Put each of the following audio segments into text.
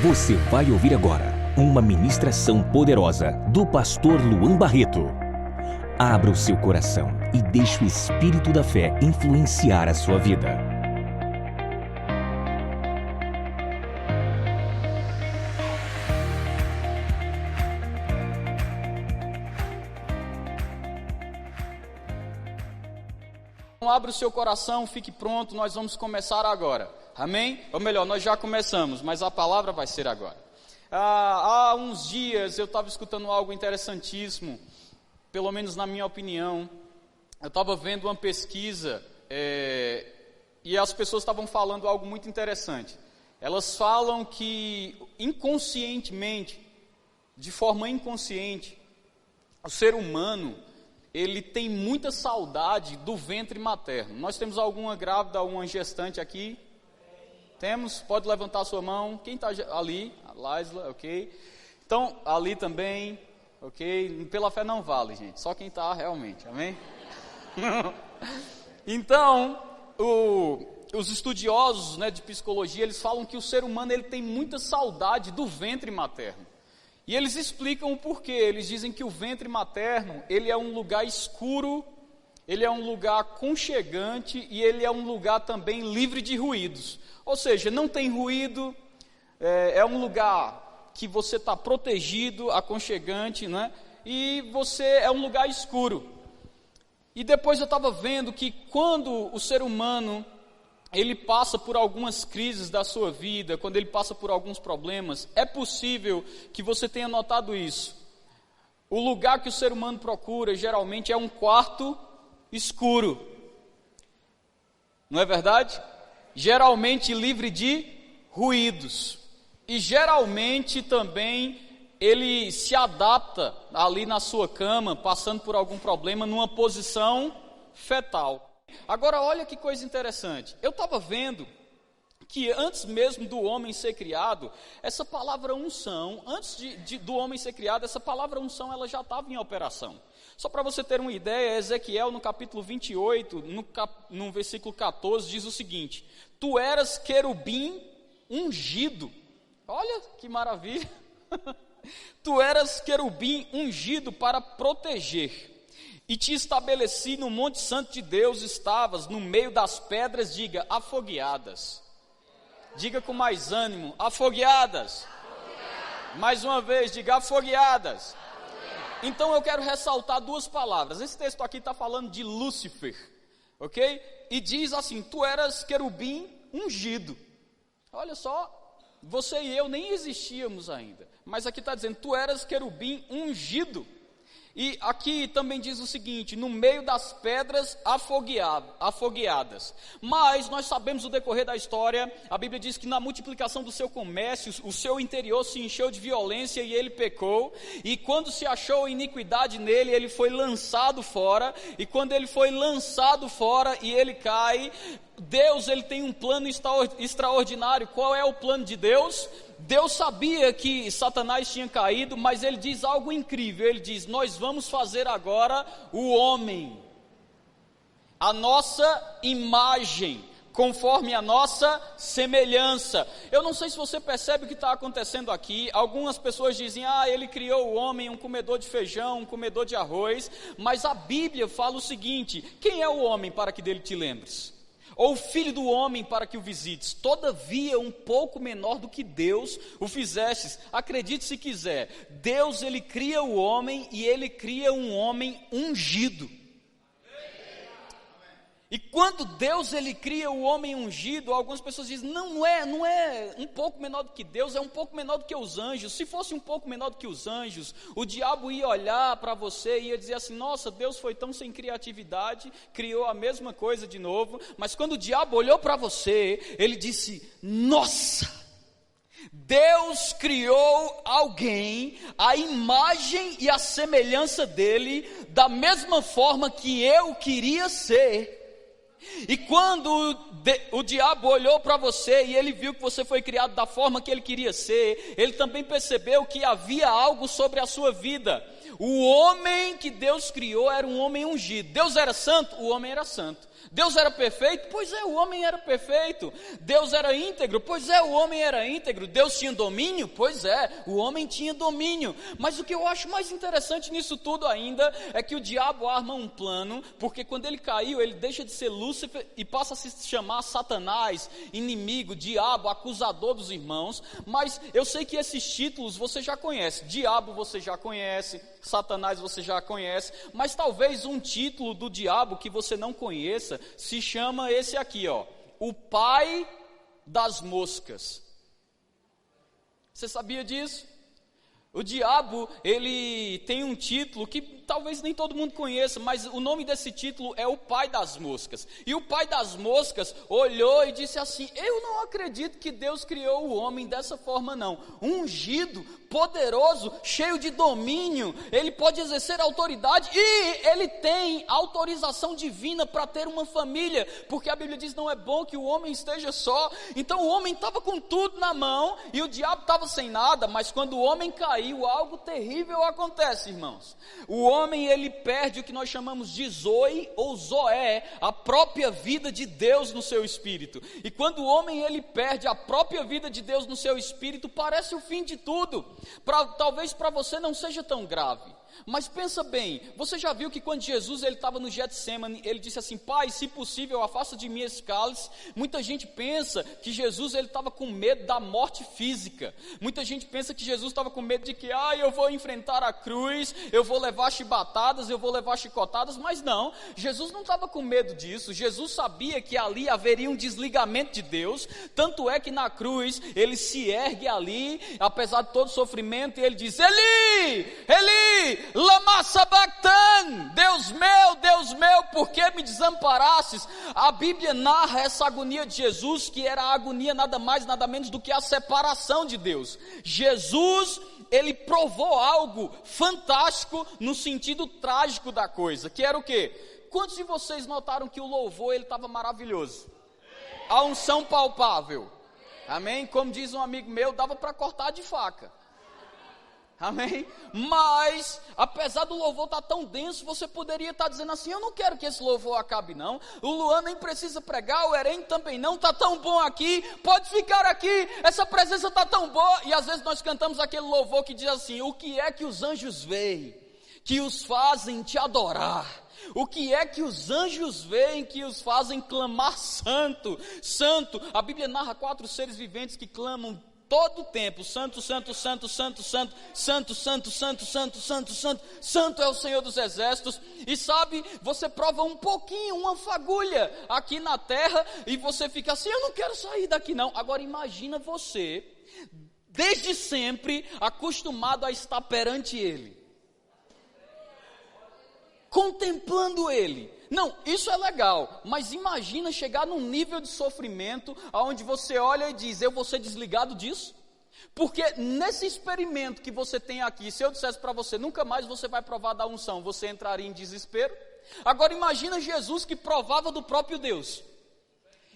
Você vai ouvir agora uma ministração poderosa do pastor Luan Barreto. Abra o seu coração e deixe o Espírito da fé influenciar a sua vida. Abra o seu coração, fique pronto, nós vamos começar agora, amém? Ou melhor, nós já começamos, mas a palavra vai ser agora. Há uns dias eu estava escutando algo interessantíssimo, pelo menos na minha opinião. Eu estava vendo uma pesquisa e as pessoas estavam falando algo muito interessante. Elas falam que inconscientemente, de forma inconsciente, o ser humano, ele tem muita saudade do ventre materno. Nós temos alguma grávida, alguma gestante aqui? Temos? Pode levantar a sua mão. Quem está ali? A Laisla, ok. Então, ali também, ok. Pela fé não vale, gente. Só quem está realmente, amém? Então, os estudiosos, de psicologia, eles falam que o ser humano ele tem muita saudade do ventre materno. E eles explicam o porquê. Eles dizem que o ventre materno, ele é um lugar escuro, ele é um lugar aconchegante e ele é um lugar também livre de ruídos. Ou seja, não tem ruído, é um lugar que você está protegido, aconchegante, e você é um lugar escuro. E depois eu estava vendo que quando o ser humano ele passa por algumas crises da sua vida, quando ele passa por alguns problemas, é possível que você tenha notado isso. O lugar que o ser humano procura, geralmente, é um quarto escuro. Não é verdade? Geralmente livre de ruídos. E geralmente também ele se adapta ali na sua cama, passando por algum problema, numa posição fetal. Agora, olha que coisa interessante. Eu estava vendo que antes mesmo do homem ser criado, essa palavra unção, antes do homem ser criado, essa palavra unção, ela já estava em operação. Só para você ter uma ideia, Ezequiel, no capítulo 28, no versículo 14, diz o seguinte: Tu eras querubim ungido. Olha que maravilha. Tu eras querubim ungido para proteger. E te estabeleci no monte santo de Deus, estavas no meio das pedras, diga, afogueadas. Diga com mais ânimo, afogueadas. Mais uma vez, diga, afogueadas. Então eu quero ressaltar duas palavras. Esse texto aqui está falando de Lúcifer, ok? E diz assim, tu eras querubim ungido. Olha só, você e eu nem existíamos ainda. Mas aqui está dizendo, tu eras querubim ungido. E aqui também diz o seguinte, no meio das pedras afogueadas. Mas nós sabemos o decorrer da história, a Bíblia diz que na multiplicação do seu comércio, o seu interior se encheu de violência e ele pecou. E quando se achou iniquidade nele, ele foi lançado fora. E quando ele foi lançado fora e ele cai, Deus ele tem um plano extraordinário. Qual é o plano de Deus? Deus sabia que Satanás tinha caído, mas ele diz algo incrível. Ele diz, nós vamos fazer agora o homem, a nossa imagem, conforme a nossa semelhança. Eu não sei se você percebe o que está acontecendo aqui. Algumas pessoas dizem, ele criou o homem, um comedor de feijão, um comedor de arroz. Mas a Bíblia fala o seguinte, quem é o homem para que dele te lembres? Ou o filho do homem para que o visites, todavia um pouco menor do que Deus o fizestes. Acredite se quiser, Deus ele cria o homem e ele cria um homem ungido. E quando Deus ele cria o homem ungido, algumas pessoas dizem, não é um pouco menor do que Deus, é um pouco menor do que os anjos. Se fosse um pouco menor do que os anjos, o diabo ia olhar para você e ia dizer assim, nossa, Deus foi tão sem criatividade, criou a mesma coisa de novo. Mas quando o diabo olhou para você, ele disse, nossa, Deus criou alguém, a imagem e a semelhança dele, da mesma forma que eu queria ser. E quando o diabo olhou para você e ele viu que você foi criado da forma que ele queria ser, ele também percebeu que havia algo sobre a sua vida. O homem que Deus criou era um homem ungido. Deus era santo? O homem era santo. Deus era perfeito? Pois é, o homem era perfeito. Deus era íntegro? Pois é, o homem era íntegro. Deus tinha domínio? Pois é, o homem tinha domínio. Mas o que eu acho mais interessante nisso tudo ainda é que o diabo arma um plano, porque quando ele caiu, ele deixa de ser Lúcifer e passa a se chamar Satanás, inimigo, diabo, acusador dos irmãos. Mas eu sei que esses títulos você já conhece. Diabo você já conhece, Satanás você já conhece, mas talvez um título do diabo que você não conheça se chama esse aqui, ó, o pai das moscas. Você sabia disso? O diabo, ele tem um título que talvez nem todo mundo conheça, mas o nome desse título é o pai das moscas. E o pai das moscas olhou e disse assim: eu não acredito que Deus criou o homem dessa forma não. Ungido, poderoso, cheio de domínio, ele pode exercer autoridade e ele tem autorização divina para ter uma família, porque a Bíblia diz: não é bom que o homem esteja só. Então o homem estava com tudo na mão e o diabo estava sem nada, mas quando o homem caiu, algo terrível acontece, irmãos. O homem, ele perde o que nós chamamos de Zoe ou Zoé, a própria vida de Deus no seu espírito. E quando o homem, ele perde a própria vida de Deus no seu espírito, parece o fim de tudo. Talvez para você não seja tão grave, mas pensa bem, você já viu que quando Jesus ele estava no Getsemane, ele disse assim: Pai, se possível, afasta de mim esse cálice. Muita gente pensa que Jesus ele estava com medo da morte física. Muita gente pensa que Jesus estava com medo de que eu vou enfrentar a cruz, eu vou levar chibatadas, eu vou levar chicotadas, mas não, Jesus não estava com medo disso. Jesus sabia que ali haveria um desligamento de Deus, tanto é que na cruz ele se ergue ali, apesar de todo sofrimento, e ele diz: Eli, Eli, lama sabachthani, Deus meu, por que me desamparastes? A Bíblia narra essa agonia de Jesus, que era a agonia nada mais, nada menos do que a separação de Deus. Jesus, ele provou algo fantástico no sentido trágico da coisa, que era o quê? Quantos de vocês notaram que o louvor ele estava maravilhoso? A unção palpável, amém? Como diz um amigo meu, dava para cortar de faca. Amém? Mas, apesar do louvor estar tão denso, você poderia estar dizendo assim: eu não quero que esse louvor acabe não, o Luan nem precisa pregar, o Eren também não, está tão bom aqui, pode ficar aqui, essa presença está tão boa. E às vezes nós cantamos aquele louvor que diz assim: o que é que os anjos veem, que os fazem te adorar? O que é que os anjos veem que os fazem clamar santo, santo? A Bíblia narra 4 seres viventes que clamam todo o tempo: santo, santo, santo, santo, santo, santo, santo, santo, santo, santo, santo, santo é o Senhor dos exércitos. E sabe, você prova um pouquinho, uma fagulha aqui na terra e você fica assim: eu não quero sair daqui não. Agora imagina você, desde sempre, acostumado a estar perante Ele, contemplando Ele. Não, isso é legal, mas imagina chegar num nível de sofrimento onde você olha e diz: eu vou ser desligado disso? Porque nesse experimento que você tem aqui, se eu dissesse para você: nunca mais você vai provar da unção, você entraria em desespero? Agora imagina Jesus que provava do próprio Deus.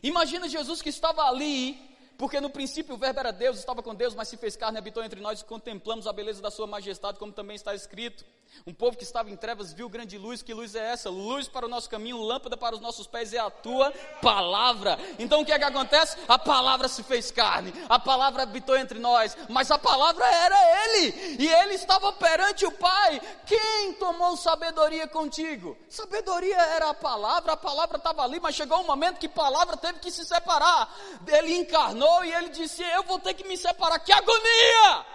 Imagina Jesus que estava ali, porque no princípio o verbo era Deus, estava com Deus, mas se fez carne, habitou entre nós e contemplamos a beleza da sua majestade, como também está escrito: um povo que estava em trevas viu grande luz. Que luz é essa? Luz para o nosso caminho, lâmpada para os nossos pés é a tua palavra. Então o que é que acontece? A palavra se fez carne, a palavra habitou entre nós, mas a palavra era Ele, e Ele estava perante o Pai. Quem tomou sabedoria contigo? Sabedoria era a palavra estava ali, mas chegou um momento que a palavra teve que se separar. Ele encarnou e Ele disse: eu vou ter que me separar. Que agonia!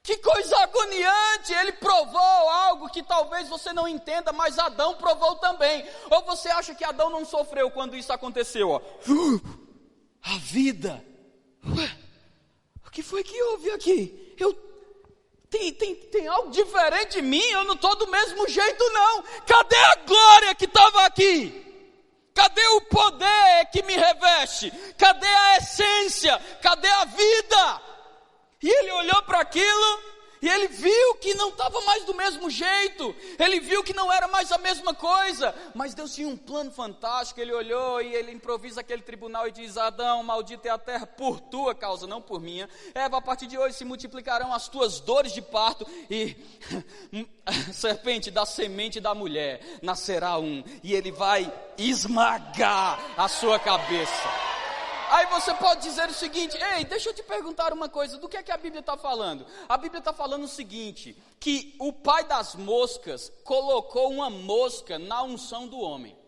Que coisa agoniante. Ele provou algo que talvez você não entenda, mas Adão provou também. Ou você acha que Adão não sofreu quando isso aconteceu? Ó? A vida. Ué, o que foi que houve aqui? Tem algo diferente em mim? Eu não estou do mesmo jeito não. Cadê a glória que estava aqui? Cadê o poder que me reveste? Cadê a essência? Cadê a vida? E ele olhou para aquilo E ele viu que não estava mais do mesmo jeito, ele viu que não era mais a mesma coisa, mas Deus tinha um plano fantástico. Ele olhou e ele improvisa aquele tribunal e diz: Adão, maldita é a terra por tua causa, não por minha. Eva, a partir de hoje se multiplicarão as tuas dores de parto, e serpente, da semente da mulher nascerá um, e ele vai esmagar a sua cabeça. Aí você pode dizer o seguinte: ei, deixa eu te perguntar uma coisa, do que é que a Bíblia está falando? A Bíblia está falando o seguinte, que o pai das moscas colocou uma mosca na unção do homem.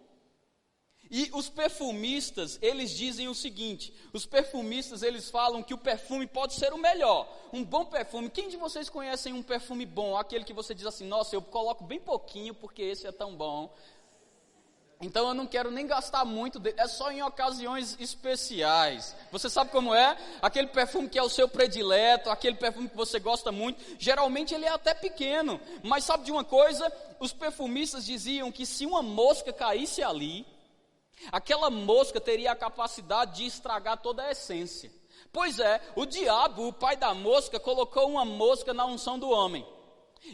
E os perfumistas, eles dizem o seguinte, os perfumistas, eles falam que o perfume pode ser o melhor, um bom perfume. Quem de vocês conhecem um perfume bom, aquele que você diz assim: nossa, eu coloco bem pouquinho porque esse é tão bom, então eu não quero nem gastar muito dele, é só em ocasiões especiais. Você sabe como é? Aquele perfume que é o seu predileto, aquele perfume que você gosta muito, geralmente ele é até pequeno, mas sabe de uma coisa? Os perfumistas diziam que se uma mosca caísse ali, aquela mosca teria a capacidade de estragar toda a essência. Pois é, o diabo, o pai da mosca, colocou uma mosca na unção do homem.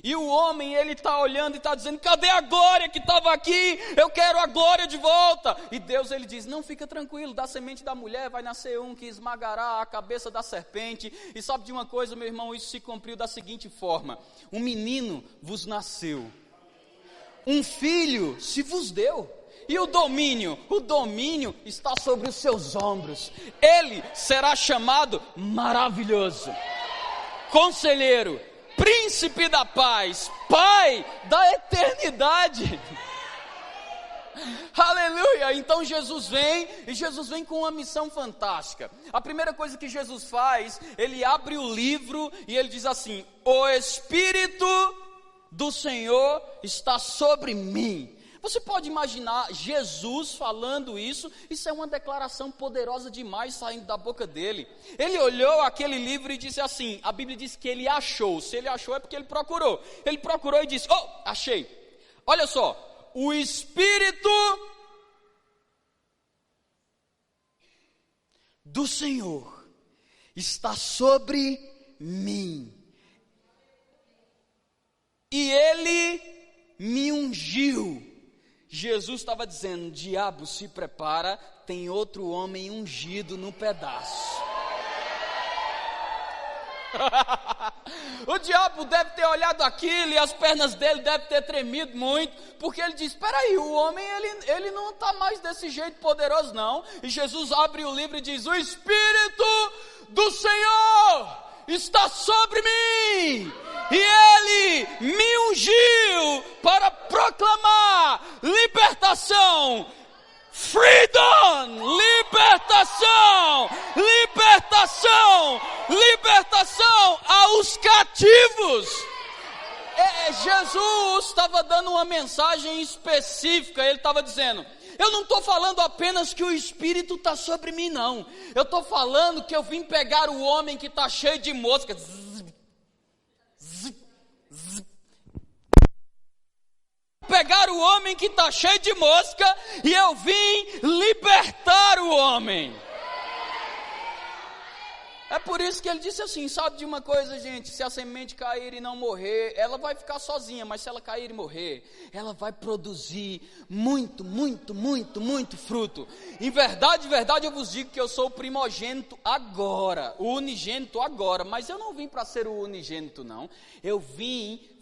E o homem, ele está olhando e está dizendo: cadê a glória que estava aqui? Eu quero a glória de volta. E Deus, ele diz: não, fica tranquilo, da semente da mulher vai nascer um que esmagará a cabeça da serpente. E sabe de uma coisa, meu irmão, isso se cumpriu da seguinte forma: um menino vos nasceu, um filho se vos deu, e o domínio está sobre os seus ombros. Ele será chamado Maravilhoso, Conselheiro, Príncipe da Paz, Pai da Eternidade. Aleluia! Então Jesus vem com uma missão fantástica. A primeira coisa que Jesus faz, ele abre o livro e ele diz assim: o Espírito do Senhor está sobre mim. Você pode imaginar Jesus falando isso? Isso é uma declaração poderosa demais saindo da boca dele. Ele olhou aquele livro e disse assim, a Bíblia diz que ele achou. Se ele achou é porque ele procurou. Ele procurou e disse: oh, achei. Olha só, o Espírito do Senhor está sobre mim, e Ele me ungiu. Jesus estava dizendo: diabo, se prepara, tem outro homem ungido no pedaço. O diabo deve ter olhado aquilo e as pernas dele devem ter tremido muito, porque ele diz: espera aí, o homem ele não está mais desse jeito poderoso não. E Jesus abre o livro e diz: o Espírito do Senhor está sobre mim, e Ele me ungiu para proclamar libertação, freedom, libertação, libertação, libertação aos cativos. Jesus estava dando uma mensagem específica. Ele estava dizendo: eu não estou falando apenas que o Espírito está sobre mim, não. Eu estou falando que eu vim pegar o homem que está cheio de moscas. Pegar o homem que está cheio de mosca, e eu vim libertar o homem. É por isso que ele disse assim: sabe de uma coisa, gente, se a semente cair e não morrer, ela vai ficar sozinha, mas se ela cair e morrer, ela vai produzir muito, muito, muito, muito fruto. Em verdade, eu vos digo que eu sou o primogênito agora, o unigênito agora, mas eu não vim para ser o unigênito não, eu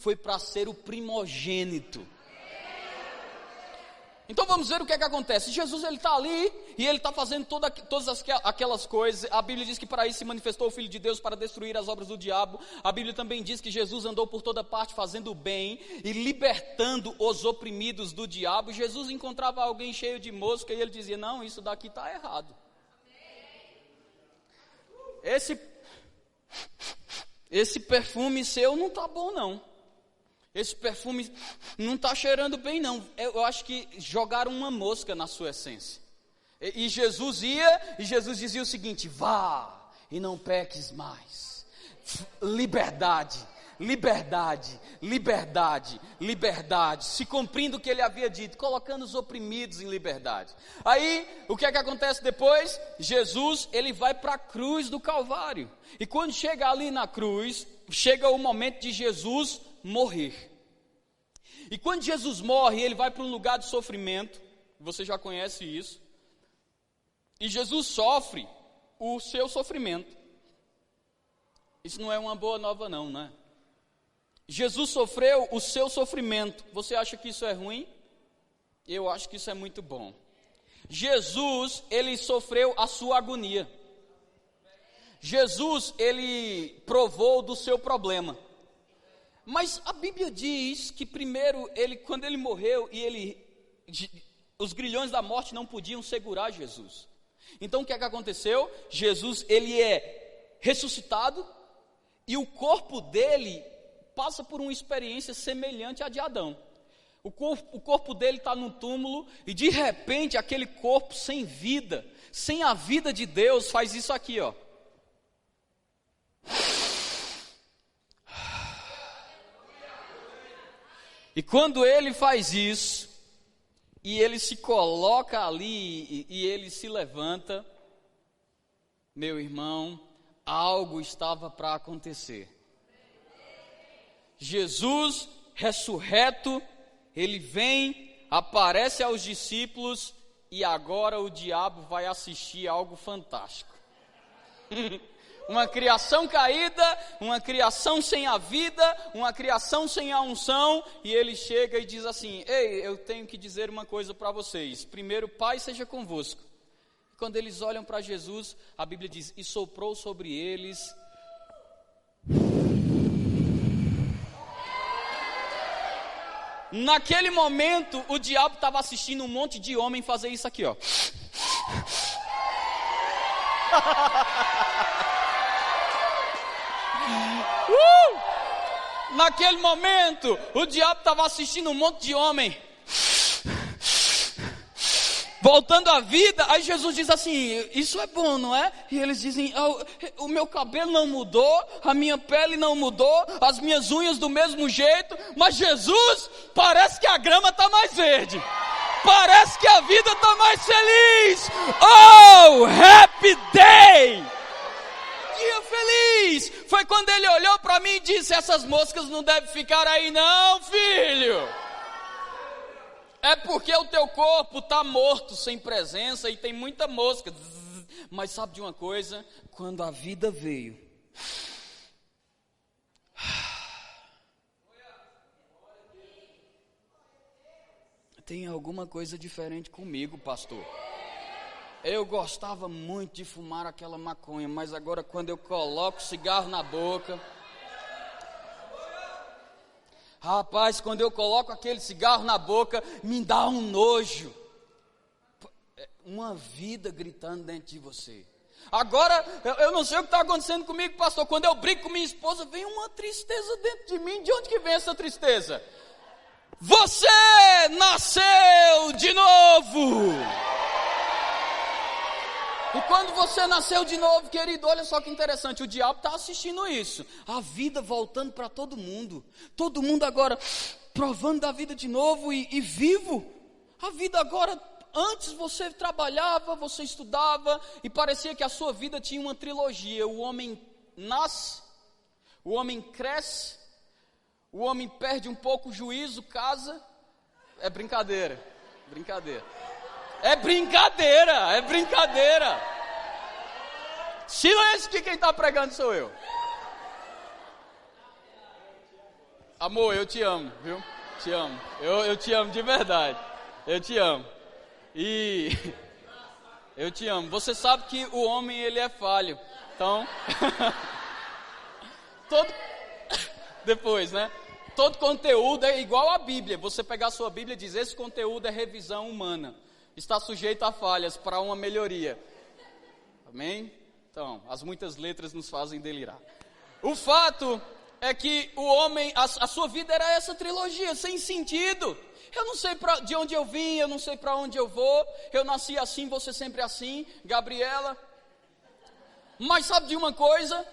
foi para ser o primogênito. Então vamos ver o que é que acontece. Jesus, ele está ali e ele está fazendo todas aquelas coisas. A Bíblia diz que para isso se manifestou o Filho de Deus, para destruir as obras do diabo. A Bíblia também diz que Jesus andou por toda parte fazendo o bem e libertando os oprimidos do diabo. Jesus encontrava alguém cheio de mosca e ele dizia: não, isso daqui está errado. Esse perfume seu não está bom não. Esse perfume não está cheirando bem não. Eu acho que jogaram uma mosca na sua essência. E Jesus ia, e Jesus dizia o seguinte: vá e não peques mais. Liberdade, liberdade, liberdade, liberdade, se cumprindo o que ele havia dito, colocando os oprimidos em liberdade. Aí, o que é que acontece depois? Jesus, ele vai para a cruz do Calvário, e quando chega ali na cruz, chega o momento de Jesus morrer. E quando Jesus morre, ele vai para um lugar de sofrimento, você já conhece isso, e Jesus sofre o seu sofrimento. Isso não é uma boa nova não, né? Jesus sofreu o seu sofrimento. Você acha que isso é ruim? Eu acho que isso é muito bom. Jesus, ele sofreu a sua agonia. Jesus, ele provou do seu problema. Mas a Bíblia diz que primeiro, quando ele morreu, os grilhões da morte não podiam segurar Jesus. Então o que é que aconteceu? Jesus, ele é ressuscitado, e o corpo dele passa por uma experiência semelhante à de Adão. O corpo dele está no túmulo, e de repente aquele corpo sem vida, sem a vida de Deus, faz isso aqui, ó. E quando ele faz isso, e ele se coloca ali, e ele se levanta, meu irmão, algo estava para acontecer. Jesus, ressurreto, ele vem, aparece aos discípulos, e agora o diabo vai assistir algo fantástico. Uma criação caída, uma criação sem a vida, uma criação sem a unção, e ele chega e diz assim: ei, eu tenho que dizer uma coisa para vocês. Primeiro, Pai seja convosco. Quando eles olham para Jesus, a Bíblia diz: e soprou sobre eles. Naquele momento, o diabo estava assistindo um monte de homem fazer isso aqui, ó. Naquele momento, o diabo estava assistindo um monte de homem voltando à vida. Aí Jesus diz assim: isso é bom, não é? E eles dizem: o meu cabelo não mudou, a minha pele não mudou, as minhas unhas do mesmo jeito, mas Jesus, parece que a grama está mais verde, parece que a vida está mais feliz. Oh, happy day! Dia feliz! Foi quando ele olhou para mim e disse: essas moscas não devem ficar aí não, filho. É porque o teu corpo está morto, sem presença, e tem muita mosca. Mas sabe de uma coisa? Quando a vida veio, tem alguma coisa diferente comigo, pastor. Eu gostava muito de fumar aquela maconha, mas agora quando eu coloco cigarro na boca, rapaz, quando eu coloco aquele cigarro na boca, me dá um nojo. Uma vida gritando dentro de você. Agora, eu não sei o que está acontecendo comigo, pastor. Quando eu brigo com minha esposa, vem uma tristeza dentro de mim. De onde que vem essa tristeza? Você nasceu de novo. E quando você nasceu de novo, querido, olha só que interessante, o diabo está assistindo isso, a vida voltando para todo mundo agora provando da vida de novo e vivo, a vida agora, antes você trabalhava, você estudava, e parecia que a sua vida tinha uma trilogia: o homem nasce, o homem cresce, o homem perde um pouco o juízo, casa, é brincadeira. É brincadeira. Silêncio, que quem está pregando sou eu. Amor, eu te amo, viu? Te amo. Eu te amo de verdade. Eu te amo. E eu te amo. Você sabe que o homem, ele é falho. Então, depois, né? Todo conteúdo é igual à Bíblia. Você pegar a sua Bíblia e dizer: esse conteúdo é revisão humana, está sujeito a falhas para uma melhoria. Amém? Então, as muitas letras nos fazem delirar. O fato é que o homem, a sua vida era essa trilogia, sem sentido. Eu não sei de onde eu vim, eu não sei para onde eu vou. Eu nasci assim, você sempre assim, Gabriela. Mas sabe de uma coisa?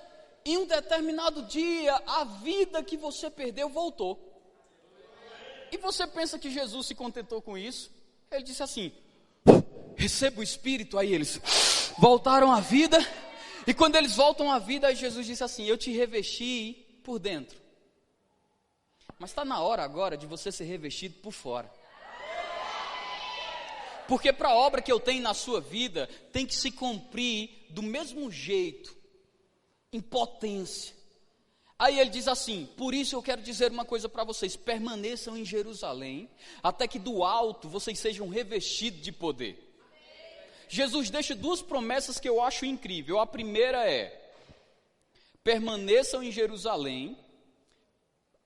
em um determinado dia, a vida que você perdeu voltou. E você pensa que Jesus se contentou com isso? Ele disse assim: receba o Espírito. Aí eles voltaram à vida. E quando eles voltam à vida, aí Jesus disse assim: eu te revesti por dentro. Mas está na hora agora de você ser revestido por fora. Porque para a obra que eu tenho na sua vida, tem que se cumprir do mesmo jeito, em potência. Aí ele diz assim: por isso eu quero dizer uma coisa para vocês: permaneçam em Jerusalém, até que do alto vocês sejam revestidos de poder. Jesus deixa duas promessas que eu acho incrível. A primeira é: permaneçam em Jerusalém,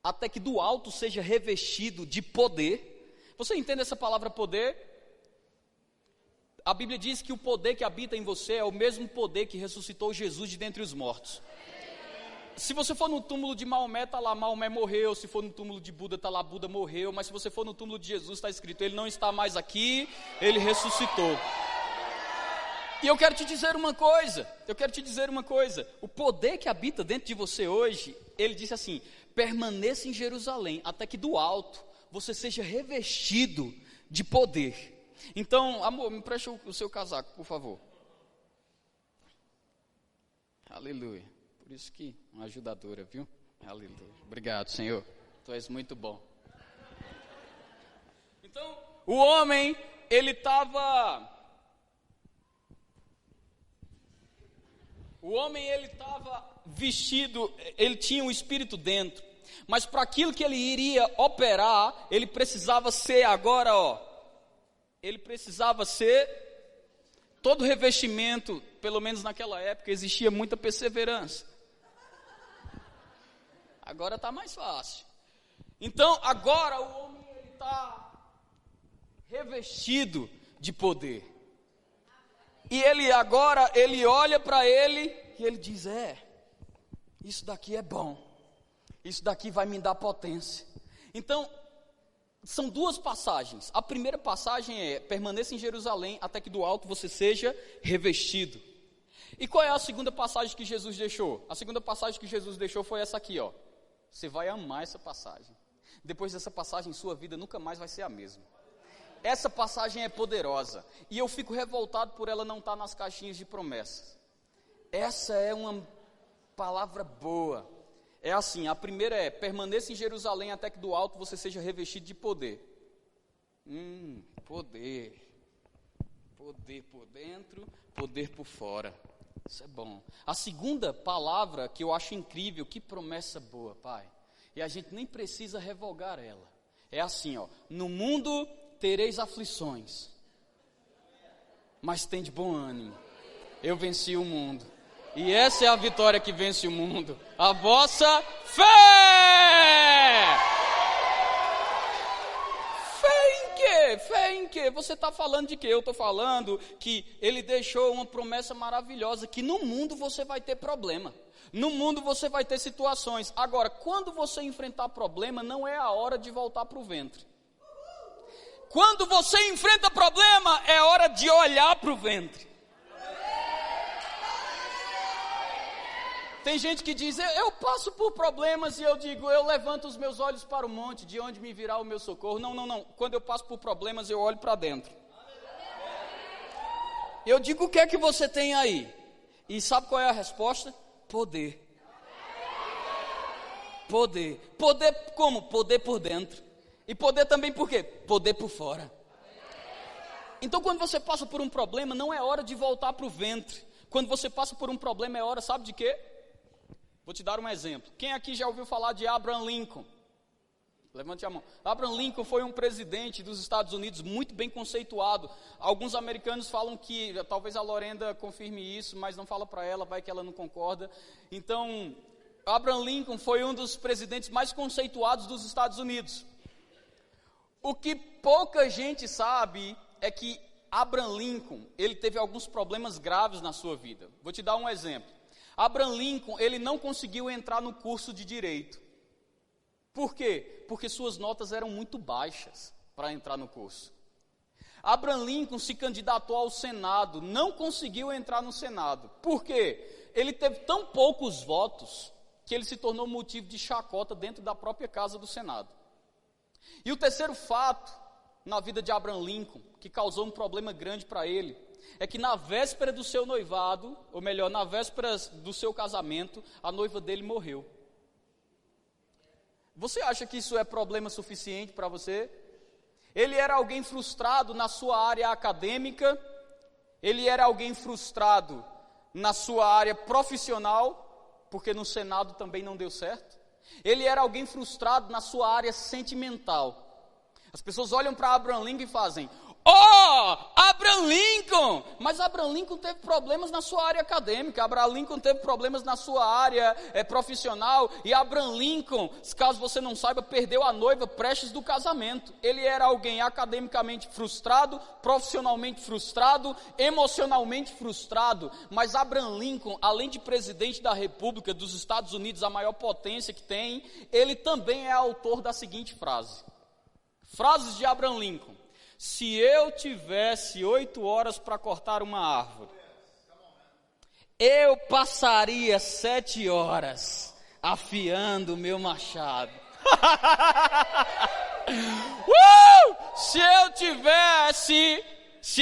até que do alto seja revestido de poder. Você entende essa palavra poder? A Bíblia diz que o poder que habita em você é o mesmo poder que ressuscitou Jesus de dentre os mortos. Se você for no túmulo de Maomé, está lá, Maomé morreu. Se for no túmulo de Buda, está lá, Buda morreu. Mas se você for no túmulo de Jesus, está escrito: ele não está mais aqui, ele ressuscitou. E eu quero te dizer uma coisa, o poder que habita dentro de você hoje, ele disse assim: permaneça em Jerusalém, até que do alto você seja revestido de poder. Então, amor, me preste o seu casaco, por favor. Aleluia. Por isso que uma ajudadora, viu? Aleluia. Obrigado, Senhor. Tu és muito bom. Então, o homem, ele estava vestido, ele tinha o Espírito dentro. Mas para aquilo que ele iria operar, ele precisava ser agora, ele precisava ser todo revestimento, pelo menos naquela época, existia muita perseverança. Agora está mais fácil. Então, agora o homem está revestido de poder. E ele olha para ele e ele diz: isso daqui é bom. Isso daqui vai me dar potência. Então, são duas passagens. A primeira passagem é: permaneça em Jerusalém até que do alto você seja revestido. E qual é a segunda passagem que Jesus deixou? A segunda passagem que Jesus deixou foi essa aqui, Você vai amar essa passagem. Depois dessa passagem, sua vida nunca mais vai ser a mesma. Essa passagem é poderosa. E eu fico revoltado por ela não estar nas caixinhas de promessas. Essa é uma palavra boa. É assim, a primeira é: permaneça em Jerusalém até que do alto você seja revestido de poder. Poder. Poder por dentro, poder por fora. Isso é bom. A segunda palavra que eu acho incrível, que promessa boa, Pai. E a gente nem precisa revogar ela. É assim, no mundo tereis aflições, mas tende bom ânimo. Eu venci o mundo. E essa é a vitória que vence o mundo: a vossa fé. Fé em quê? Fé em quê? Você está falando de quê? Eu estou falando que ele deixou uma promessa maravilhosa, que no mundo você vai ter problema. No mundo você vai ter situações. Agora, quando você enfrentar problema, não é a hora de voltar para o ventre. Quando você enfrenta problema, é hora de olhar para o ventre. Tem gente que diz: eu passo por problemas, e eu digo: eu levanto os meus olhos para o monte, de onde me virá o meu socorro. Não. Quando eu passo por problemas, eu olho para dentro. Eu digo: o que é que você tem aí? E sabe qual é a resposta? Poder. Poder. Poder como? Poder por dentro. E poder também por quê? Poder por fora. Então, quando você passa por um problema, não é hora de voltar para o ventre. Quando você passa por um problema, é hora, sabe de quê? Vou te dar um exemplo. Quem aqui já ouviu falar de Abraham Lincoln? Levante a mão. Abraham Lincoln foi um presidente dos Estados Unidos muito bem conceituado. Alguns americanos falam que, talvez a Lorenda confirme isso, mas não fala para ela, vai que ela não concorda. Então, Abraham Lincoln foi um dos presidentes mais conceituados dos Estados Unidos. O que pouca gente sabe é que Abraham Lincoln, ele teve alguns problemas graves na sua vida. Vou te dar um exemplo. Abraham Lincoln, ele não conseguiu entrar no curso de Direito. Por quê? Porque suas notas eram muito baixas para entrar no curso. Abraham Lincoln se candidatou ao Senado, não conseguiu entrar no Senado. Por quê? Ele teve tão poucos votos que ele se tornou motivo de chacota dentro da própria casa do Senado. E o terceiro fato na vida de Abraham Lincoln, que causou um problema grande para ele, é que na véspera do seu noivado, ou melhor, na véspera do seu casamento, a noiva dele morreu. Você acha que isso é problema suficiente para você? Ele era alguém frustrado na sua área acadêmica, ele era alguém frustrado na sua área profissional, porque no Senado também não deu certo. Ele era alguém frustrado na sua área sentimental. As pessoas olham para Abraham Lincoln e fazem: "Oh, Abraham Lincoln!" Mas Abraham Lincoln teve problemas na sua área acadêmica, Abraham Lincoln teve problemas na sua área profissional, e Abraham Lincoln, caso você não saiba, perdeu a noiva prestes do casamento. Ele era alguém academicamente frustrado, profissionalmente frustrado, emocionalmente frustrado, mas Abraham Lincoln, além de presidente da República dos Estados Unidos, a maior potência que tem, ele também é autor da seguinte frase. Frases de Abraham Lincoln: "Se eu tivesse 8 horas para cortar uma árvore, eu passaria 7 horas afiando o meu machado." Se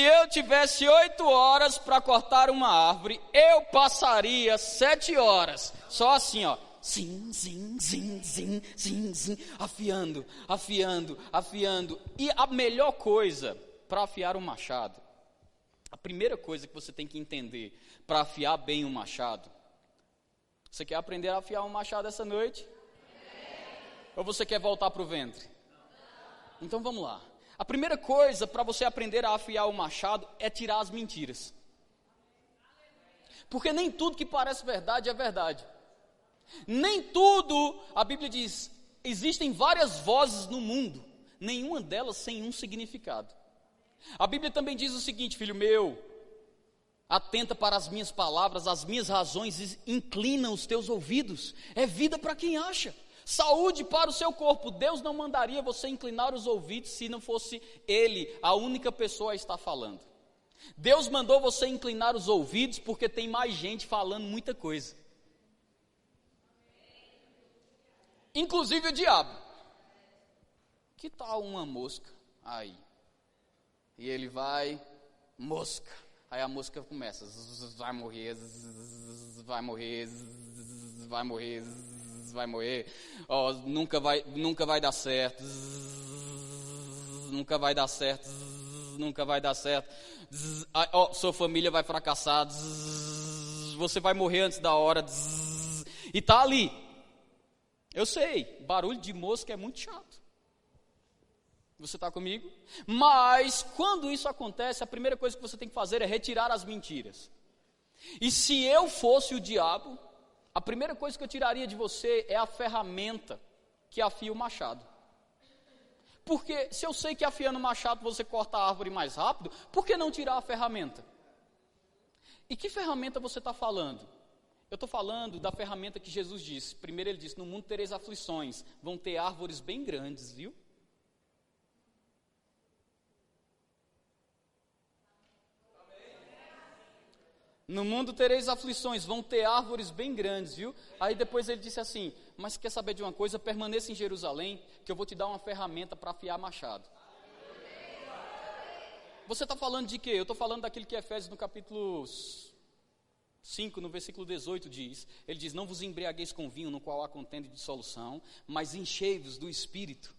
eu tivesse 8 horas para cortar uma árvore, eu passaria 7 horas, só assim, ó. Zim, zim, zim, zim, zim, zim, afiando, afiando, afiando. E a melhor coisa para afiar um machado, a primeira coisa que você tem que entender para afiar bem um machado, você quer aprender a afiar um machado essa noite? Ou você quer voltar para o ventre? Então vamos lá. A primeira coisa para você aprender a afiar o machado é tirar as mentiras. Porque nem tudo que parece verdade é verdade. Nem tudo, a Bíblia diz, existem várias vozes no mundo, nenhuma delas sem um significado. A Bíblia também diz o seguinte: "Filho meu, atenta para as minhas palavras, as minhas razões, inclina os teus ouvidos." É vida para quem acha, saúde para o seu corpo. Deus não mandaria você inclinar os ouvidos se não fosse Ele a única pessoa a estar falando. Deus mandou você inclinar os ouvidos porque tem mais gente falando muita coisa. Inclusive o diabo. Que tal uma mosca aí? E ele vai, mosca. Aí a mosca começa, vai morrer, vai morrer, vai morrer, vai morrer. Oh, nunca vai dar certo. Nunca vai dar certo. Nunca vai dar certo. Oh, sua família vai fracassar. Você vai morrer antes da hora. E tá ali. Eu sei, barulho de mosca é muito chato. Você está comigo? Mas quando isso acontece, a primeira coisa que você tem que fazer é retirar as mentiras. E se eu fosse o diabo, a primeira coisa que eu tiraria de você é a ferramenta que afia o machado. Porque se eu sei que afiando o machado você corta a árvore mais rápido, por que não tirar a ferramenta? E que ferramenta você está falando? Eu estou falando da ferramenta que Jesus disse. Primeiro ele disse: "No mundo tereis aflições." Vão ter árvores bem grandes, viu? No mundo tereis aflições, vão ter árvores bem grandes, viu? Aí depois ele disse assim: "Mas quer saber de uma coisa? Permaneça em Jerusalém, que eu vou te dar uma ferramenta para afiar machado." Você está falando de quê? Eu estou falando daquilo que Efésios no capítulo 5, no versículo 18 diz, ele diz: "Não vos embriagueis com vinho, no qual há contenda e dissolução, mas enchei-vos do Espírito."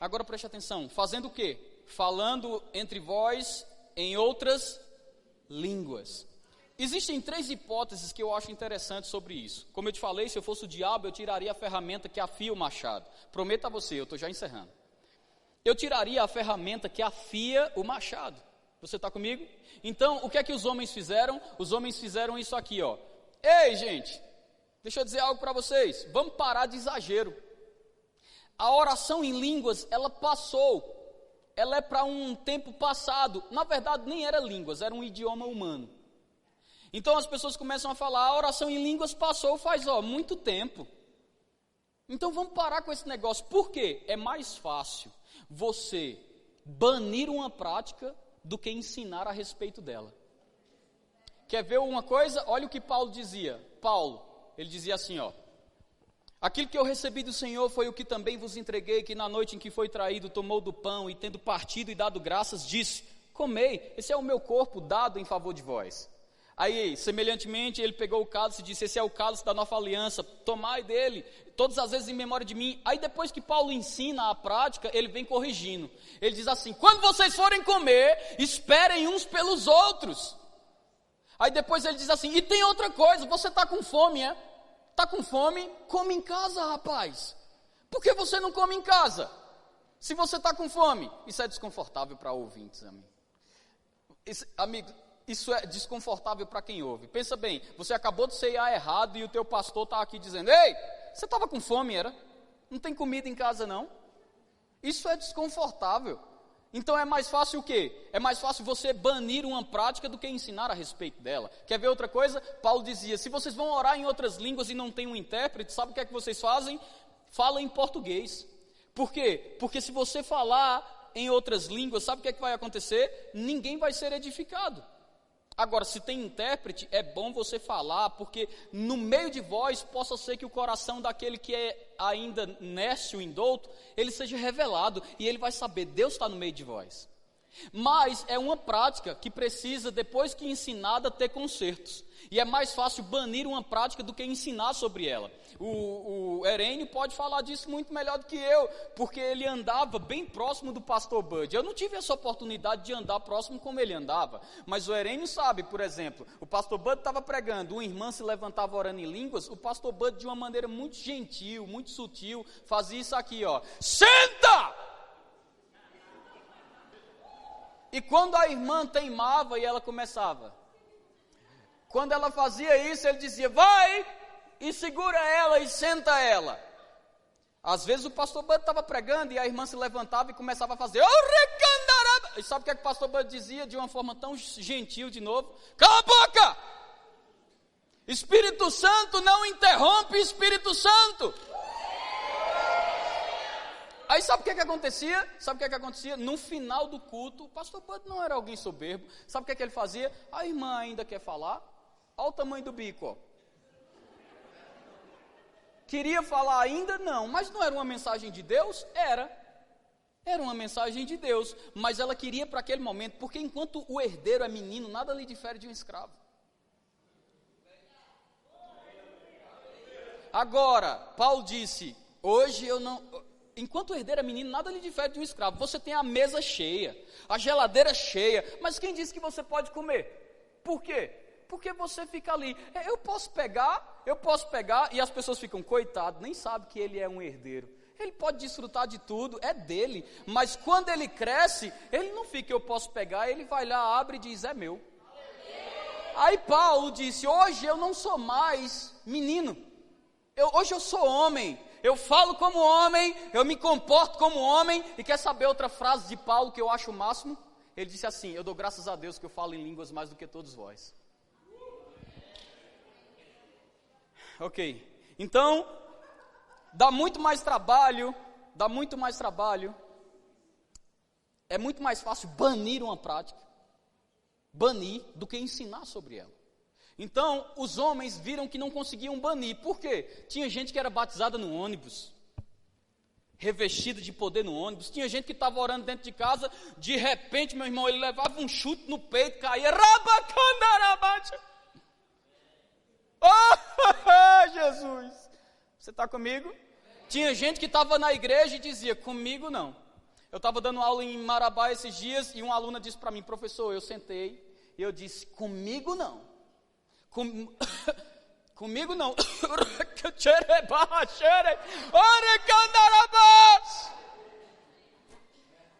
Agora preste atenção, fazendo o quê? Falando entre vós em outras línguas. Existem 3 hipóteses que eu acho interessantes sobre isso. Como eu te falei, se eu fosse o diabo, eu tiraria a ferramenta que afia o machado. Prometo a você, eu estou já encerrando. Eu tiraria a ferramenta que afia o machado. Você está comigo? Então, o que é que os homens fizeram? Os homens fizeram isso aqui, ó. Ei, gente, deixa eu dizer algo para vocês. Vamos parar de exagero. A oração em línguas, ela passou. Ela é para um tempo passado. Na verdade, nem era línguas, era um idioma humano. Então, as pessoas começam a falar: a oração em línguas passou faz, muito tempo. Então, vamos parar com esse negócio. Por quê? É mais fácil você banir uma prática do que ensinar a respeito dela. Quer ver uma coisa? Olha o que Paulo dizia. Ele dizia assim, aquilo que eu recebi do Senhor foi o que também vos entreguei, que na noite em que foi traído, tomou do pão e tendo partido e dado graças, disse, comei, esse é o meu corpo dado em favor de vós. Aí, semelhantemente, ele pegou o cálice e disse, esse é o cálice da nova aliança, tomai dele, todas as vezes em memória de mim. Aí depois que Paulo ensina a prática, ele vem corrigindo. Ele diz assim, quando vocês forem comer, esperem uns pelos outros. Aí depois ele diz assim, e tem outra coisa, você está com fome, é? Está com fome? Come em casa, rapaz. Por que você não come em casa? Se você está com fome. Isso é desconfortável para ouvintes, amigo. Isso é desconfortável para quem ouve. Pensa bem, você acabou de ceiar errado e o teu pastor está aqui dizendo, ei, você estava com fome, era? Não tem comida em casa, não? Isso é desconfortável. Então é mais fácil o quê? É mais fácil você banir uma prática do que ensinar a respeito dela. Quer ver outra coisa? Paulo dizia, se vocês vão orar em outras línguas e não tem um intérprete, sabe o que é que vocês fazem? Fala em português. Por quê? Porque se você falar em outras línguas, sabe o que é que vai acontecer? Ninguém vai ser edificado. Agora, se tem intérprete, é bom você falar, porque no meio de vós, possa ser que o coração daquele que é ainda nécio, indouto, ele seja revelado, e ele vai saber, Deus está no meio de vós. Mas é uma prática que precisa, depois que ensinada, ter consertos. E é mais fácil banir uma prática do que ensinar sobre ela. O Herênio pode falar disso muito melhor do que eu, porque ele andava bem próximo do pastor Bud. Eu não tive essa oportunidade de andar próximo como ele andava, mas o Herênio sabe, por exemplo, o pastor Bud estava pregando, uma irmã se levantava orando em línguas, o pastor Bud de uma maneira muito gentil, muito sutil, fazia isso aqui, senta! E quando a irmã teimava e ela começava, quando ela fazia isso, ele dizia, vai e segura ela e senta ela. Às vezes o pastor Bud estava pregando e a irmã se levantava e começava a fazer, e sabe o que é que o pastor Bud dizia de uma forma tão gentil de novo? Cala a boca! Espírito Santo não interrompe Espírito Santo. Aí sabe o que acontecia? No final do culto, o pastor Bud não era alguém soberbo. Sabe o que ele fazia? A irmã ainda quer falar? Olha o tamanho do bico. Queria falar ainda? Não. Mas não era uma mensagem de Deus? Era uma mensagem de Deus. Mas ela queria para aquele momento, porque enquanto o herdeiro é menino, nada lhe difere de um escravo. Agora, Paulo disse, hoje eu não... Enquanto o herdeiro é menino, nada lhe difere de um escravo. Você tem a mesa cheia, a geladeira cheia, mas quem disse que você pode comer? Por quê? Porque você fica ali, eu posso pegar, e as pessoas ficam, coitado, nem sabe que ele é um herdeiro. Ele pode desfrutar de tudo, é dele, mas quando ele cresce, ele não fica, eu posso pegar, ele vai lá, abre e diz, é meu. Aí Paulo disse, hoje eu não sou mais menino, hoje eu sou homem. Eu falo como homem, eu me comporto como homem. E quer saber outra frase de Paulo que eu acho o máximo? Ele disse assim, eu dou graças a Deus que eu falo em línguas mais do que todos vós. Ok, então, dá muito mais trabalho, é muito mais fácil banir uma prática, do que ensinar sobre ela. Então, os homens viram que não conseguiam banir. Por quê? Tinha gente que era batizada no ônibus, revestida de poder no ônibus. Tinha gente que estava orando dentro de casa, de repente, meu irmão, ele levava um chute no peito, caía, rabacandarabate. Oh, Jesus! Você está comigo? Tinha gente que estava na igreja e dizia, comigo não. Eu estava dando aula em Marabá esses dias, e uma aluna disse para mim, professor, eu sentei, e eu disse, comigo não. Comigo não.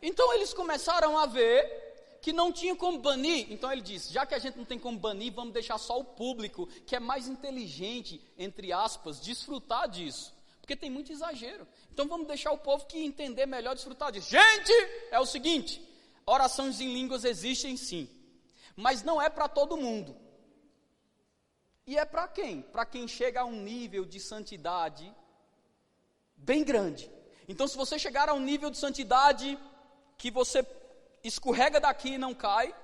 Então eles começaram a ver que não tinha como banir. Então ele disse, já que a gente não tem como banir, vamos deixar só o público, que é mais inteligente, entre aspas, desfrutar disso. Porque tem muito exagero. Então vamos deixar o povo que entender melhor desfrutar disso. Gente, é o seguinte, orações em línguas existem sim, mas não é para todo mundo. E é para quem? Para quem chega a um nível de santidade bem grande. Então, se você chegar a um nível de santidade que você escorrega daqui e não cai.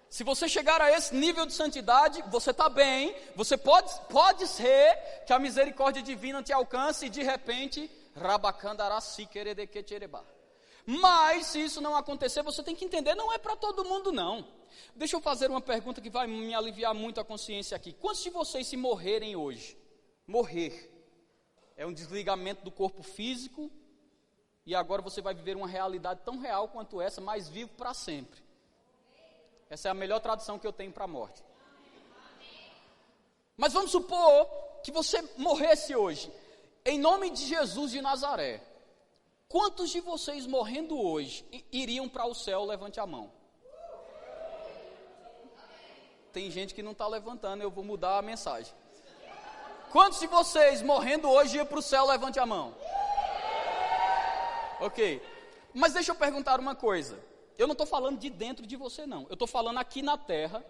Se você chegar a esse nível de santidade, você está bem, você pode ser que a misericórdia divina te alcance e de repente, mas se isso não acontecer, você tem que entender, não é para todo mundo não. Deixa eu fazer uma pergunta que vai me aliviar muito a consciência aqui. Quantos de vocês se morrerem hoje? Morrer é um desligamento do corpo físico e agora você vai viver uma realidade tão real quanto essa, mas vivo para sempre. Essa é a melhor tradução que eu tenho para a morte. Mas vamos supor que você morresse hoje, em nome de Jesus de Nazaré. Quantos de vocês morrendo hoje iriam para o céu? Levante a mão. Tem gente que não está levantando, eu vou mudar a mensagem. Quantos de vocês morrendo hoje iam para o céu? Levante a mão. Ok, mas deixa eu perguntar uma coisa. Eu não estou falando de dentro de você não, eu estou falando aqui na terra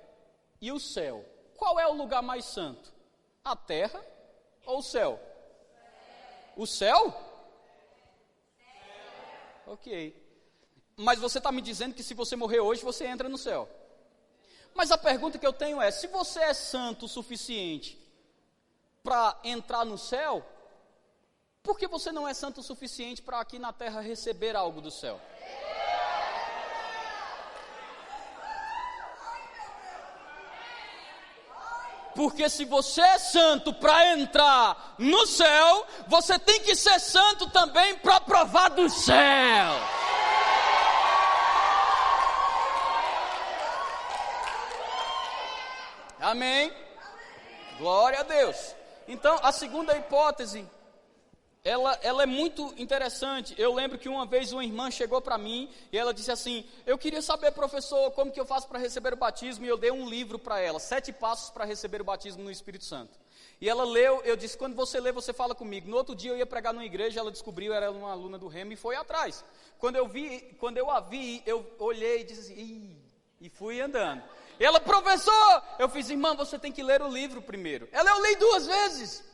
e o céu. Qual é o lugar mais santo? A terra ou o céu? O céu? Ok, mas você está me dizendo que se você morrer hoje, você entra no céu. Mas a pergunta que eu tenho é, se você é santo o suficiente para entrar no céu, por que você não é santo o suficiente para aqui na terra receber algo do céu? Porque se você é santo para entrar no céu, você tem que ser santo também para provar do céu. Amém? Glória a Deus. Então, a segunda hipótese, ela é muito interessante. Eu lembro que uma vez uma irmã chegou para mim e ela disse assim, eu queria saber, professor, como que eu faço para receber o batismo? E eu dei um livro para ela, 7 passos para receber o batismo no Espírito Santo. E ela leu, eu disse, quando você lê, você fala comigo. No outro dia eu ia pregar numa igreja, ela descobriu, era uma aluna do Remo e foi atrás. Quando eu a vi, eu olhei e disse assim, e fui andando. E ela, professor, eu fiz, irmã, você tem que ler o livro primeiro. Ela, eu li 2 vezes.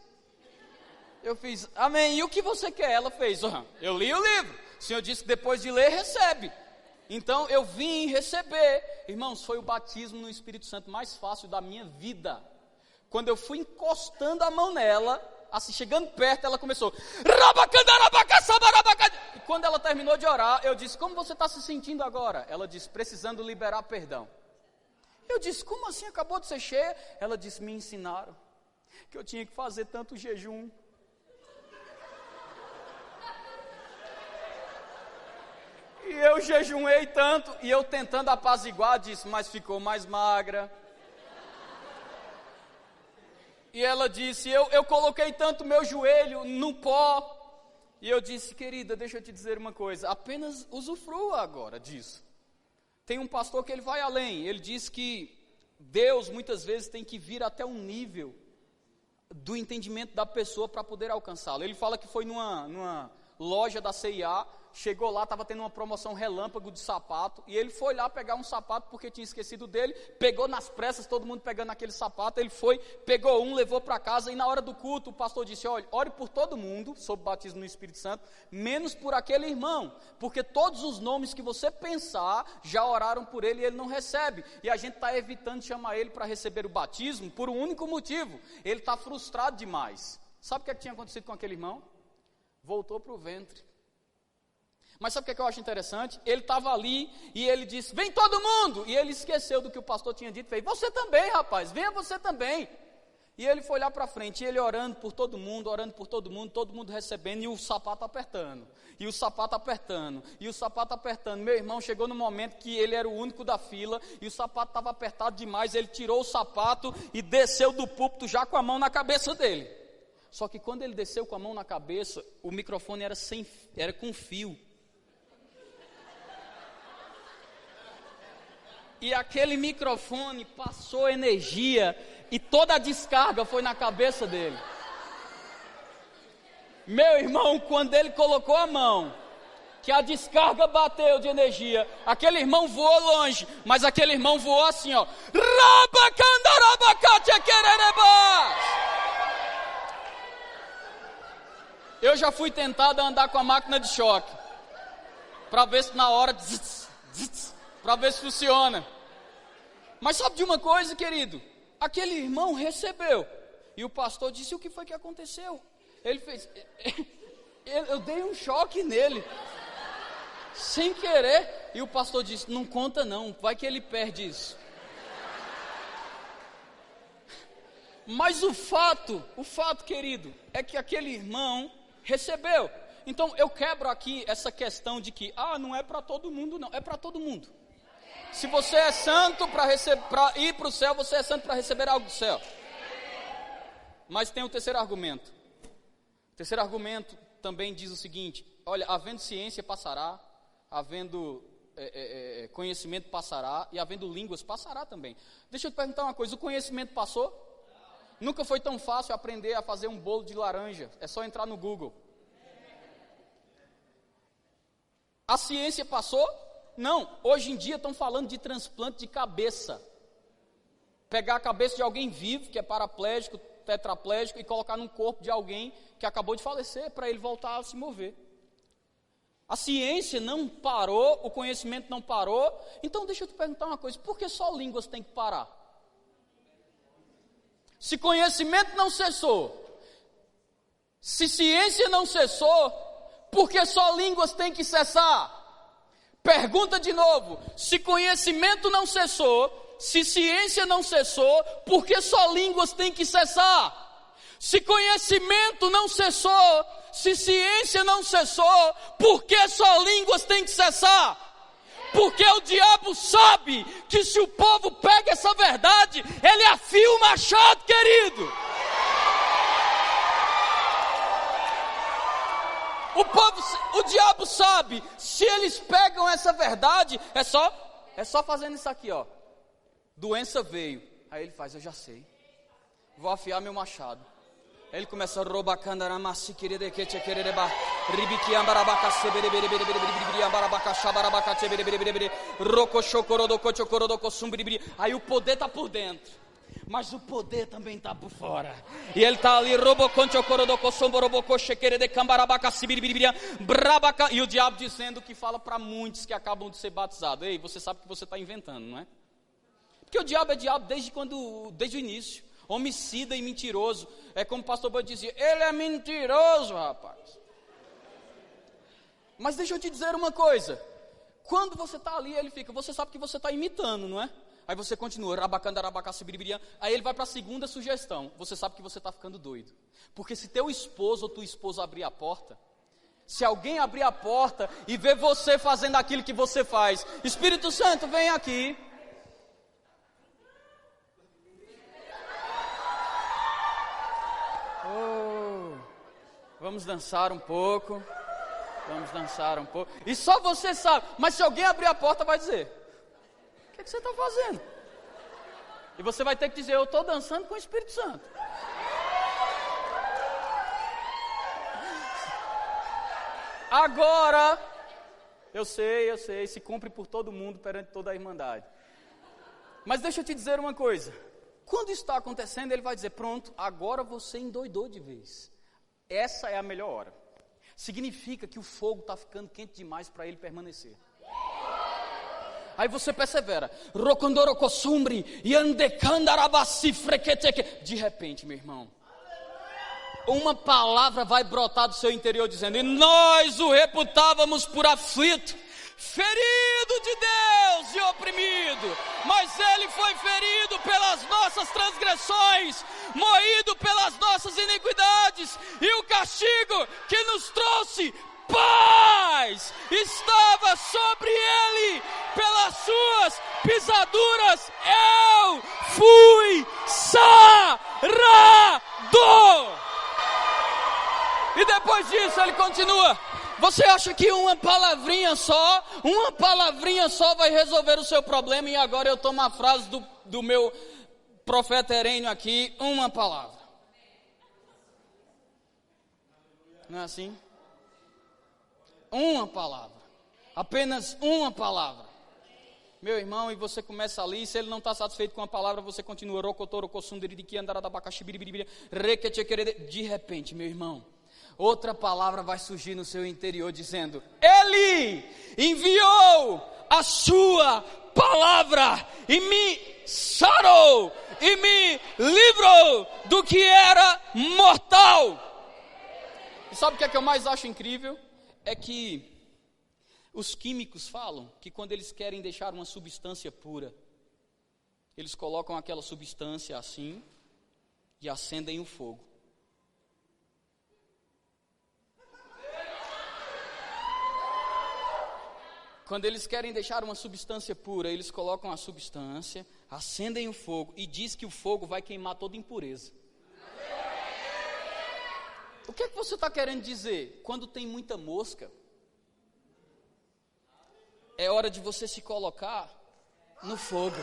Eu fiz, amém, e o que você quer? Ela fez, eu li o livro, o Senhor disse que depois de ler, recebe. Então eu vim receber. Irmãos, foi o batismo no Espírito Santo mais fácil da minha vida. Quando eu fui encostando a mão nela, assim, chegando perto, ela começou, e quando ela terminou de orar, eu disse, como você está se sentindo agora? Ela disse, precisando liberar perdão. Eu disse, como assim, acabou de ser cheia? Ela disse, me ensinaram que eu tinha que fazer tanto jejum. E eu jejuei tanto, e eu tentando apaziguar, disse, mas ficou mais magra. E ela disse, eu coloquei tanto meu joelho no pó. E eu disse, querida, deixa eu te dizer uma coisa, apenas usufrua agora disso. Tem um pastor que ele vai além, ele diz que Deus muitas vezes tem que vir até um nível do entendimento da pessoa para poder alcançá-lo. Ele fala que foi numa loja da CIA, chegou lá, estava tendo uma promoção relâmpago de sapato, e ele foi lá pegar um sapato porque tinha esquecido dele, pegou nas pressas, todo mundo pegando aquele sapato, ele foi, pegou um, levou para casa, e na hora do culto o pastor disse, olha, ore por todo mundo, sob batismo no Espírito Santo, menos por aquele irmão, porque todos os nomes que você pensar, já oraram por ele e ele não recebe, e a gente está evitando chamar ele para receber o batismo, por um único motivo, ele está frustrado demais. Sabe o que tinha acontecido com aquele irmão? Voltou para o ventre. Mas sabe o que eu acho interessante? Ele estava ali e ele disse, vem todo mundo! E ele esqueceu do que o pastor tinha dito, fez, você também, rapaz, venha você também. E ele foi lá para frente, e ele orando por todo mundo, todo mundo recebendo, e o sapato apertando, e o sapato apertando, e o sapato apertando. Meu irmão chegou no momento que ele era o único da fila, e o sapato estava apertado demais, ele tirou o sapato e desceu do púlpito já com a mão na cabeça dele. Só que quando ele desceu com a mão na cabeça, o microfone era com fio. E aquele microfone passou energia e toda a descarga foi na cabeça dele. Meu irmão, quando ele colocou a mão, que a descarga bateu de energia, aquele irmão voou longe, mas aquele irmão voou assim, ó. Eu já fui tentado a andar com a máquina de choque, para ver se na hora, para ver se funciona. Mas sabe de uma coisa, querido? Aquele irmão recebeu, e o pastor disse: o que foi que aconteceu? Ele fez, eu dei um choque nele, sem querer, e o pastor disse: não conta não, vai que ele perde isso. Mas o fato, querido, é que aquele irmão recebeu. Então eu quebro aqui essa questão de que, não é para todo mundo não, é para todo mundo. Se você é santo para ir para o céu, você é santo para receber algo do céu. Mas tem o terceiro argumento. O terceiro argumento também diz o seguinte: olha, havendo ciência passará, havendo conhecimento passará, e havendo línguas passará também. Deixa eu te perguntar uma coisa: o conhecimento passou? Nunca foi tão fácil aprender a fazer um bolo de laranja, é só entrar no Google. A ciência passou? Não, hoje em dia estão falando de transplante de cabeça. Pegar a cabeça de alguém vivo, que é paraplégico, tetraplégico, e colocar num corpo de alguém que acabou de falecer, para ele voltar a se mover. A ciência não parou, o conhecimento não parou. Então deixa eu te perguntar uma coisa: por que só línguas tem que parar? Se conhecimento não cessou, se ciência não cessou, por que só línguas tem que cessar? Pergunta de novo: se conhecimento não cessou, se ciência não cessou, por que só línguas tem que cessar? Se conhecimento não cessou, se ciência não cessou, por que só línguas tem que cessar? Porque o diabo sabe que se o povo pega essa verdade, ele afia o machado, querido. O diabo sabe, se eles pegam essa verdade, é só fazendo isso aqui, ó. Doença veio, aí ele faz: eu já sei, vou afiar meu machado. Aí ele começa a roubar candaramasi, querida que te querereba, ribiqui ambarabaka seberebere, ambarabaka seberebere, rocochocorodoko chocorodoko sumbribri. Aí o poder está por dentro, mas o poder também está por fora. E ele está ali, roboconchocorodoko somboroboko chequerede cambarabaka sibiribiri, brabaka. E o diabo dizendo que fala para muitos que acabam de ser batizados: ei, você sabe que você está inventando, não é? Porque o diabo é diabo desde o início. Homicida e mentiroso. É como o pastor Bud dizia: ele é mentiroso, rapaz. Mas deixa eu te dizer uma coisa: quando você está ali, ele fica, você sabe que você está imitando, não é? Aí você continua, aí ele vai para a segunda sugestão: você sabe que você está ficando doido. Porque se teu esposo ou tua esposa abrir a porta, se alguém abrir a porta e ver você fazendo aquilo que você faz, Espírito Santo, vem aqui. Vamos dançar um pouco. E só você sabe. Mas se alguém abrir a porta, vai dizer: o que você está fazendo? E você vai ter que dizer: eu estou dançando com o Espírito Santo. Agora, eu sei, se cumpre por todo mundo, perante toda a irmandade. Mas deixa eu te dizer uma coisa: quando isso está acontecendo, ele vai dizer: pronto, agora você endoidou de vez. Essa é a melhor hora. Significa que o fogo está ficando quente demais para ele permanecer. Aí você persevera. De repente, meu irmão, uma palavra vai brotar do seu interior dizendo: e nós o reputávamos por aflito, ferido de Deus e oprimido, mas ele foi ferido pelas nossas transgressões, moído pelas nossas iniquidades, e o castigo que nos trouxe paz estava sobre ele, pelas suas pisaduras eu fui sarado. E depois disso ele continua: você acha que uma palavrinha só vai resolver o seu problema? E agora eu tomo a frase do meu profeta Herênio aqui: uma palavra. Não é assim? Uma palavra. Apenas uma palavra. Meu irmão, e você começa ali, e se ele não está satisfeito com a palavra, você continua. De repente, meu irmão, outra palavra vai surgir no seu interior dizendo: Ele enviou a sua palavra e me sarou e me livrou do que era mortal. E sabe o que é que eu mais acho incrível? É que os químicos falam que quando eles querem deixar uma substância pura, eles colocam aquela substância assim e acendem o fogo. Quando eles querem deixar uma substância pura, eles colocam a substância, acendem o fogo e diz que o fogo vai queimar toda impureza. O que é que você está querendo dizer? Quando tem muita mosca, é hora de você se colocar no fogo.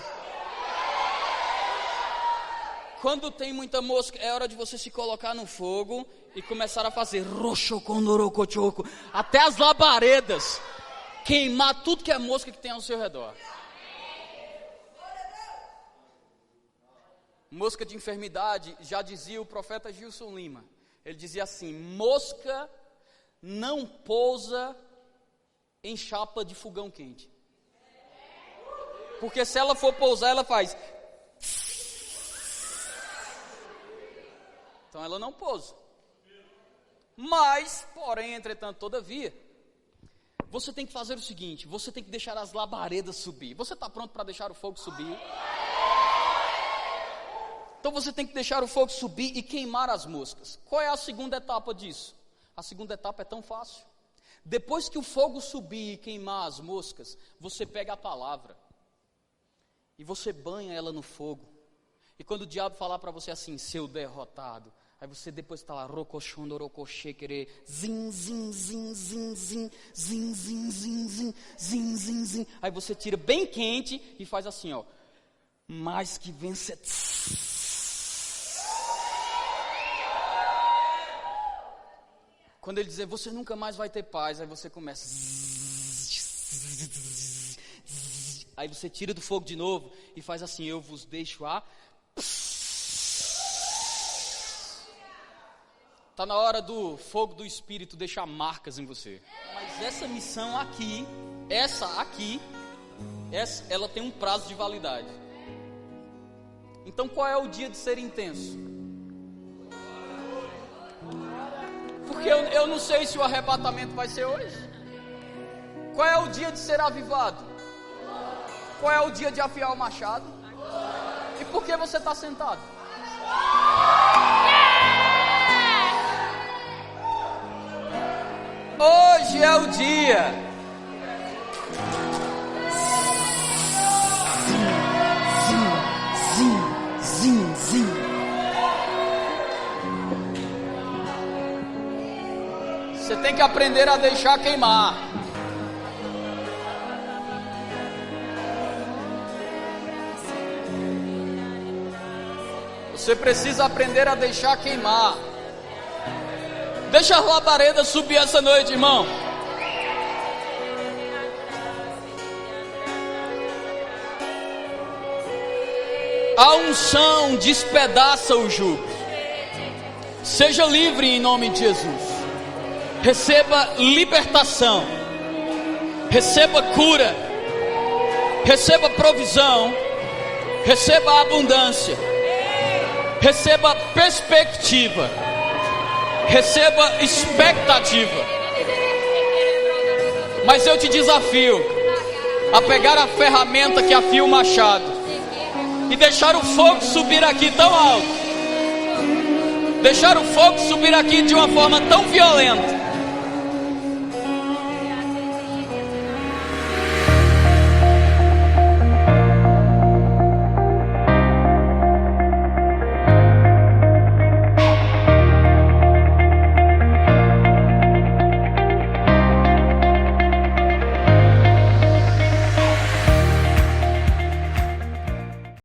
Quando tem muita mosca, é hora de você se colocar no fogo e começar a fazer roxocondorocochoco, até as labaredas, queimar tudo que é mosca que tem ao seu redor. Mosca de enfermidade, já dizia o profeta Gilson Lima. Ele dizia assim: mosca não pousa em chapa de fogão quente. Porque se ela for pousar, ela faz. Então ela não pousa. Mas, porém, entretanto, todavia, você tem que fazer o seguinte: você tem que deixar as labaredas subir. Você está pronto para deixar o fogo subir? Então você tem que deixar o fogo subir e queimar as moscas. Qual é a segunda etapa disso? A segunda etapa é tão fácil. Depois que o fogo subir e queimar as moscas, você pega a palavra e você banha ela no fogo. E quando o diabo falar para você assim: seu derrotado, aí você depois está lá, rocochondorocochekere, zin, zin, zin, zin, zin, zin, zin, zin, zin, zin, zin, zin. Aí você tira bem quente e faz assim, ó: mais que vence. Quando ele dizer: você nunca mais vai ter paz, aí você começa. Aí você tira do fogo de novo e faz assim: eu vos deixo a. Está na hora do fogo do Espírito deixar marcas em você. Mas essa missão aqui, ela tem um prazo de validade. Então qual é o dia de ser intenso? Porque eu não sei se o arrebatamento vai ser hoje. Qual é o dia de ser avivado? Qual é o dia de afiar o machado? E por que você está sentado? Hoje é o dia. Zin, zin, zin. Você tem que aprender a deixar queimar. Você precisa aprender a deixar queimar. Deixa as labaredas subir essa noite, irmão. A unção despedaça o jugo. Seja livre em nome de Jesus. Receba libertação. Receba cura. Receba provisão. Receba abundância. Receba perspectiva. Receba expectativa. Mas eu te desafio a pegar a ferramenta que afia o machado e deixar o fogo subir aqui tão alto, deixar o fogo subir aqui de uma forma tão violenta,